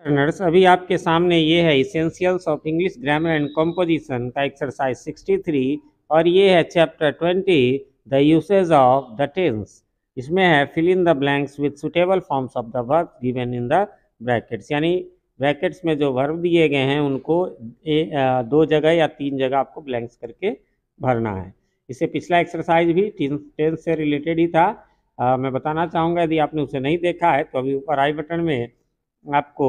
Learners, अभी आपके सामने ये है essentials of English grammar and composition का एक्सरसाइज 63 और ये है chapter 20 the usage of the tense. इसमें है fill in the blanks with suitable forms of the verb given in the brackets, यानी ब्रैकेट्स में जो वर्ब दिए गए हैं उनको दो जगह या तीन जगह आपको ब्लैंक्स करके भरना है। इससे पिछला एक्सरसाइज भी टेंस से रिलेटेड ही था। मैं बताना चाहूँगा, यदि आपने उसे नहीं देखा है तो अभी ऊपर आई बटन में आपको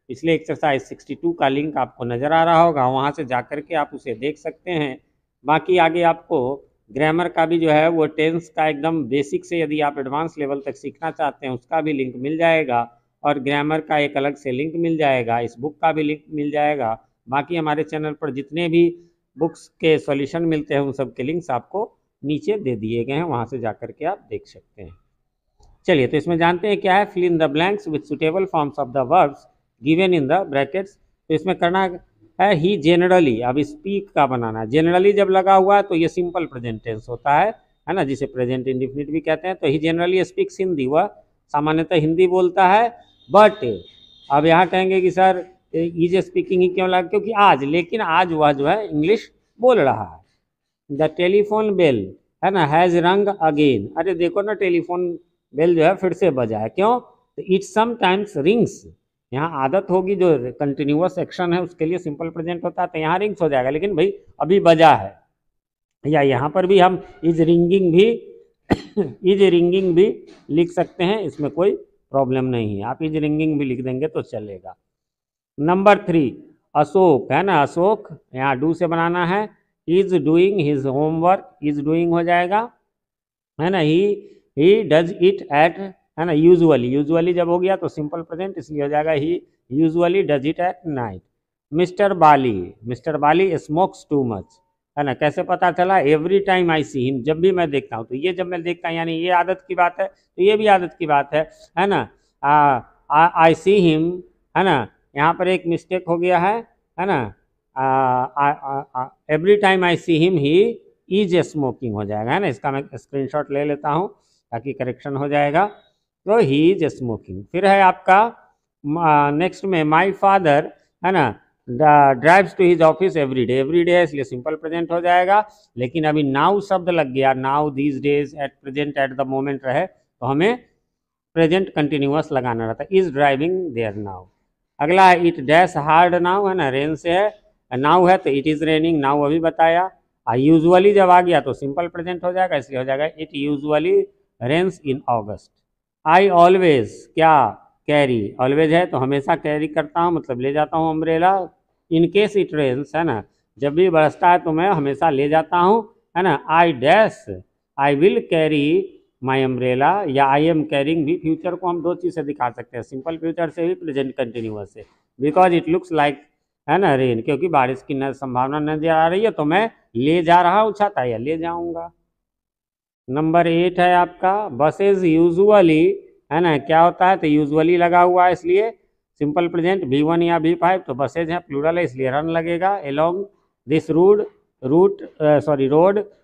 पिछले एक्सरसाइज 62 का लिंक आपको नज़र आ रहा होगा, वहाँ से जा कर के आप उसे देख सकते हैं। बाकी आगे आपको ग्रामर का भी जो है वो टेंस का एकदम बेसिक से यदि आप एडवांस लेवल तक सीखना चाहते हैं उसका भी लिंक मिल जाएगा, और ग्रामर का एक अलग से लिंक मिल जाएगा, इस बुक का भी लिंक मिल जाएगा। बाकी हमारे चैनल पर जितने भी बुक्स के सॉल्यूशन मिलते हैं उन सब के लिंक्स आपको नीचे दे दिए गए हैं, वहाँ से जा कर के आप देख सकते हैं। चलिए, तो इसमें जानते हैं क्या है fill in the blanks with suitable forms of the verbs given in the brackets. तो इसमें करना है ही जनरली, अब स्पीक का बनाना है। जनरली जब लगा हुआ है तो ये सिंपल प्रेजेंट टेंस होता है ना, जिसे प्रेजेंट इंडिफिनिट भी कहते हैं। तो ही जनरली स्पीक्स हिंदी, वह सामान्यतः हिंदी बोलता है। बट अब यहाँ कहेंगे कि सर इज स्पीकिंग ही क्यों लगा, क्योंकि आज, लेकिन आज वह जो है इंग्लिश बोल रहा है। द टेलीफोन बेल है ना हैज़ रंग अगेन, अरे देखो ना टेलीफोन बेल जो है फिर से बजा है, क्यों? तो इट समटाइम्स रिंग्स, यहाँ आदत होगी, जो कंटिन्यूअस एक्शन है उसके लिए सिंपल प्रेजेंट होता है, तो यहाँ रिंग्स हो जाएगा, लेकिन भाई अभी बजा है। या यहाँ पर भी हम इज रिंगिंग भी इज रिंगिंग भी लिख सकते हैं, इसमें कोई प्रॉब्लम नहीं है, आप इज रिंगिंग भी लिख देंगे तो चलेगा। नंबर 3 अशोक है ना, अशोक यहाँ डू से बनाना है। Is doing his homework, is doing हो जाएगा, है ना। ही डज इट एट, है ना, यूजुअली, यूजुअली जब हो गया तो सिंपल प्रेजेंट, इसलिए हो जाएगा he usually does it at night. Mister Bali smokes too much, है ना, कैसे पता चला? Every time I see him, जब भी मैं देखता हूँ, तो ये जब मैं देखता हूँ यानी ये आदत की बात है, तो ये भी आदत की बात है ना। आई सी हिम, है ना, यहाँ पर एक मिस्टेक हो गया है ना। Every time I see him he is smoking हो जाएगा, है ना। इसका मैं स्क्रीनशॉट ले लेता हूँ ताकि करेक्शन हो जाएगा। तो ही इज स्मोकिंग। फिर है आपका नेक्स्ट में माई फादर, है ना, drives to his office every day है, इसलिए सिंपल प्रेजेंट हो जाएगा। लेकिन अभी नाउ शब्द लग गया, now, these days, at present, eight the moment रहे तो हमें प्रेजेंट कंटिन्यूअस लगाना रहता है, इज ड्राइविंग देयर नाउ। अगला है इट डैश हार्ड नाउ, है ना, रेन से है, नाउ है तो इट इज रेनिंग, नाउ अभी बताया। यूजुअली जब आ गया तो सिंपल प्रेजेंट हो जाएगा, इसलिए हो जाएगा it usually rains in August. I always क्या, कैरी, ऑलवेज है तो हमेशा कैरी करता हूँ, मतलब ले जाता हूँ umbrella. In case it rains, है ना, जब भी बरसता है तो मैं हमेशा ले जाता हूँ, है ना। I dash, I will carry my umbrella, या आई एम कैरिंग भी फ्यूचर को हम दो चीज़ से दिखा सकते हैं, सिंपल फ्यूचर से भी, प्रेजेंट कंटिन्यूअस से। बिकॉज इट लुक्स लाइक, है ना, रेन, क्योंकि बारिश की संभावना नजर आ रही है तो मैं ले जा रहा हूँ छाता, या ले जाऊंगा। नंबर 8 है आपका बसेज यूजुअली, है ना, क्या होता है? तो यूजुअली लगा हुआ है, इसलिए सिंपल प्रेजेंट V1 या V5, तो बसेज है प्लूरल है इसलिए रन लगेगा। Along this road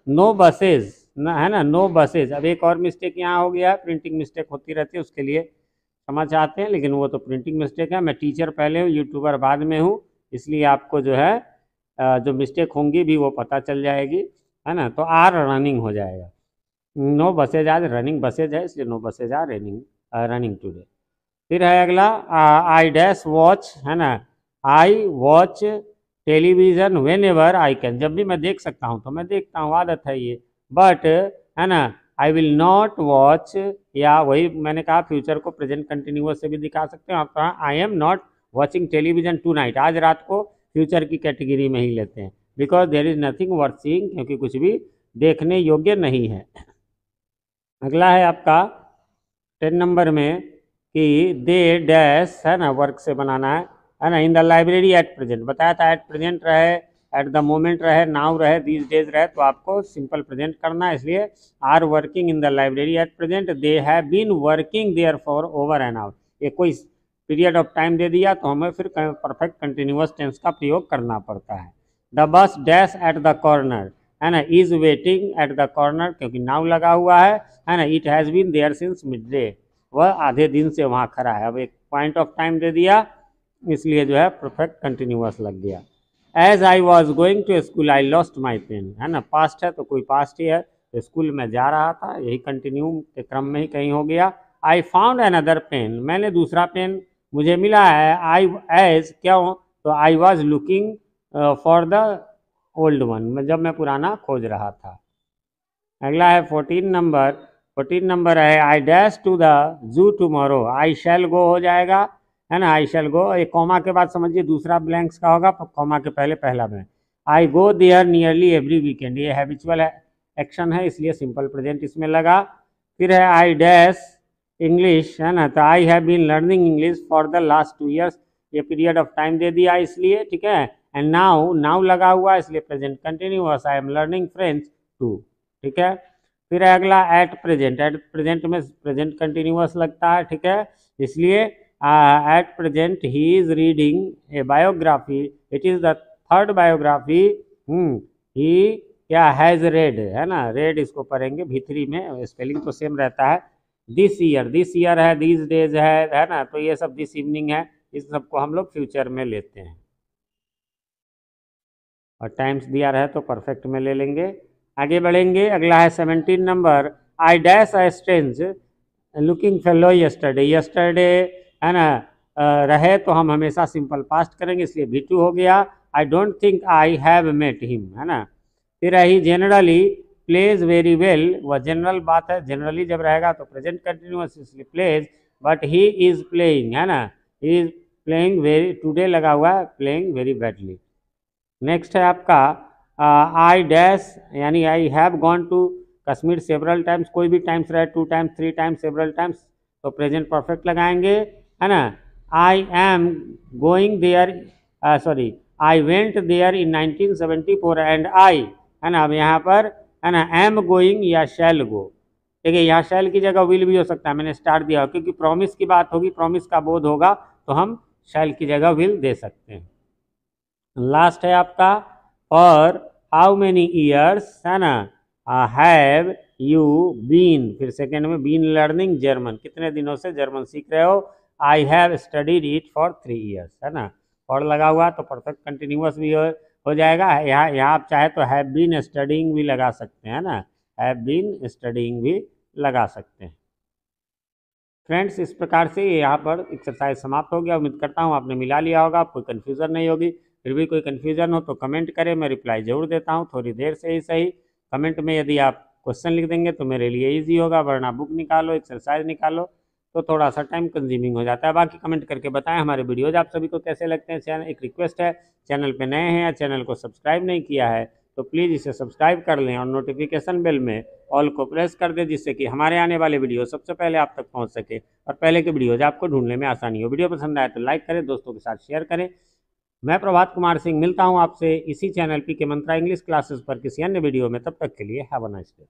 no buses, है ना, नो बसेज। अब एक और मिस्टेक यहाँ हो गया है, प्रिंटिंग मिस्टेक होती रहती है, उसके लिए क्षमा चाहते हैं, लेकिन वो तो प्रिंटिंग मिस्टेक है। मैं टीचर पहले हूँ, यूट्यूबर बाद में हूँ, इसलिए आपको जो है जो मिस्टेक होंगी भी वो पता चल जाएगी, है ना। तो आर रनिंग हो जाएगा, नो बसेज आज रनिंग बसेज है, इसलिए no buses are running today. फिर है अगला आई डैश वॉच, है ना, I watch television whenever I can, जब भी मैं देख सकता हूँ तो मैं देखता हूँ, आदत है ये। बट, है ना, आई विल नॉट वॉच, या वही मैंने कहा फ्यूचर को प्रेजेंट कंटिन्यूअस से भी दिखा सकते हैं। आप कहा I am not watching television tonight, आज रात को फ्यूचर की कैटेगरी में ही लेते हैं। Because there is nothing worth seeing, क्योंकि कुछ भी देखने योग्य नहीं है। अगला है आपका 10 नंबर में कि दे डैश, है ना, वर्क से बनाना है ना। In the library at present, बताया था एट प्रेजेंट रहे, एट द मोमेंट रहे, नाउ रहे, दीज डेज रहे, तो आपको सिंपल प्रेजेंट करना है, इसलिए are working in the library at present, they have been working there for over an hour. ये कोई पीरियड ऑफ टाइम दे दिया तो हमें फिर परफेक्ट कंटिन्यूअस टेंस का प्रयोग करना पड़ता है। The bus dash at the corner, है ना, is waiting at the corner, क्योंकि नाउ लगा हुआ है ना। It has been there since midday, वह आधे दिन से वहाँ खड़ा है। अब एक पॉइंट ऑफ टाइम दे दिया, इसलिए जो है परफेक्ट कंटिन्यूअस लग गया। As I was going to school I lost my pen, है ना, पास्ट है तो कोई पास्ट ही है, तो स्कूल में जा रहा था, यही कंटिन्यू के क्रम में ही कहीं हो गया। आई फाउंड अनदर पेन, मैंने दूसरा पेन मुझे मिला है। आई एज क्यों, तो I was looking for the old one, जब मैं पुराना खोज रहा था। अगला है 14 नंबर है I dash to the zoo tomorrow, I shall go हो जाएगा, है ना, आई शैल गो, एक कॉमा के बाद समझिए दूसरा ब्लैंक्स का होगा, कॉमा के पहले पहला blank. I go there nearly every weekend, ये हैबिचुअल एक्शन है इसलिए सिंपल प्रेजेंट इसमें लगा। फिर है आई डैश इंग्लिश, है ना, तो I have been learning English for the last 2 years, ये पीरियड ऑफ टाइम दे दिया इसलिए, ठीक है। एंड नाउ, नाउ लगा हुआ इसलिए present continuous, I am learning French too, ठीक है। फिर अगला एट प्रेजेंट में प्रेजेंट कंटिन्यूअस लगता है, ठीक है, इसलिए at present he is reading a biography, it is the third biography he क्या हैज रेड, है ना, रेड इसको पढ़ेंगे भीतरी में, स्पेलिंग तो सेम रहता है। दिस ईयर है, दिस डेज है ना, तो ये सब दिस इवनिंग है, इस सबको हम लोग फ्यूचर में लेते हैं, और टाइम्स दिया रहे तो परफेक्ट में ले लेंगे। आगे बढ़ेंगे, अगला है 17 number, I dash a strange looking fellow yesterday, yesterday, है ना, रहे तो हम हमेशा सिंपल पास्ट करेंगे इसलिए V2 हो गया। I don't think I have met him, है ना। फिर he generally plays very well, वह जनरल बात है, जनरली जब रहेगा तो प्रेजेंट कंटिन्यूअस इसलिए plays, but he is playing, है ना, he is playing very, today लगा हुआ है, प्लेइंग वेरी बैडली। नेक्स्ट है आपका आई डैश, यानी I have gone to Kashmir several times, कोई भी टाइम्स रहे, 2 टाइम्स, 3 टाइम्स, सेवरल टाइम्स, तो प्रेजेंट परफेक्ट लगाएंगे, है ना। I am going there, sorry, I went there in 1974 and I, है ना, अब यहाँ पर, है ना, एम गोइंग या शैल गो, ठीक है, यहाँ शैल की जगह विल भी हो सकता है, मैंने स्टार दिया क्योंकि प्रॉमिस की बात होगी, प्रॉमिस का बोध होगा तो हम शैल की जगह विल दे सकते हैं। लास्ट है आपका, और हाउ मेनी ईयर्स, है ना, हैव यू बीन, फिर सेकेंड में बीन लर्निंग जर्मन, कितने दिनों से जर्मन सीख रहे हो। I have studied it for 3 years, है ना, और लगा हुआ तो परफेक्ट कंटिन्यूअस भी हो जाएगा। यहाँ आप चाहे तो हैव बीन स्टडीइंग भी लगा सकते हैं ना, हैव बीन स्टडीइंग भी लगा सकते हैं। फ्रेंड्स, इस प्रकार से यहाँ पर एक्सरसाइज समाप्त हो गया। उम्मीद करता हूँ आपने मिला लिया होगा, कोई कन्फ्यूज़न नहीं होगी। फिर भी कोई कन्फ्यूज़न हो तो कमेंट करें, मैं रिप्लाई ज़रूर देता हूँ, थोड़ी देर से ही सही। कमेंट में यदि आप क्वेश्चन लिख देंगे तो मेरे लिए ईजी होगा, वरना बुक निकालो, एक्सरसाइज निकालो तो थोड़ा सा टाइम कंज्यूमिंग हो जाता है। बाकी कमेंट करके बताएं हमारे वीडियोज़ आप सभी को कैसे लगते हैं। चैनल, एक रिक्वेस्ट है, चैनल पर नए हैं या चैनल को सब्सक्राइब नहीं किया है तो प्लीज़ इसे सब्सक्राइब कर लें और नोटिफिकेशन बेल में ऑल को प्रेस कर दें, जिससे कि हमारे आने वाले वीडियो सबसे पहले आप तक पहुंच सके और पहले के वीडियोज आपको ढूंढने में आसानी हो। वीडियो पसंद आए तो लाइक करें, दोस्तों के साथ शेयर करें। मैं प्रभात कुमार सिंह मिलता हूं आपसे इसी चैनल पी के मंत्रा इंग्लिश क्लासेस पर किसी अन्य वीडियो में, तब तक के लिए हैव अ नाइस डे।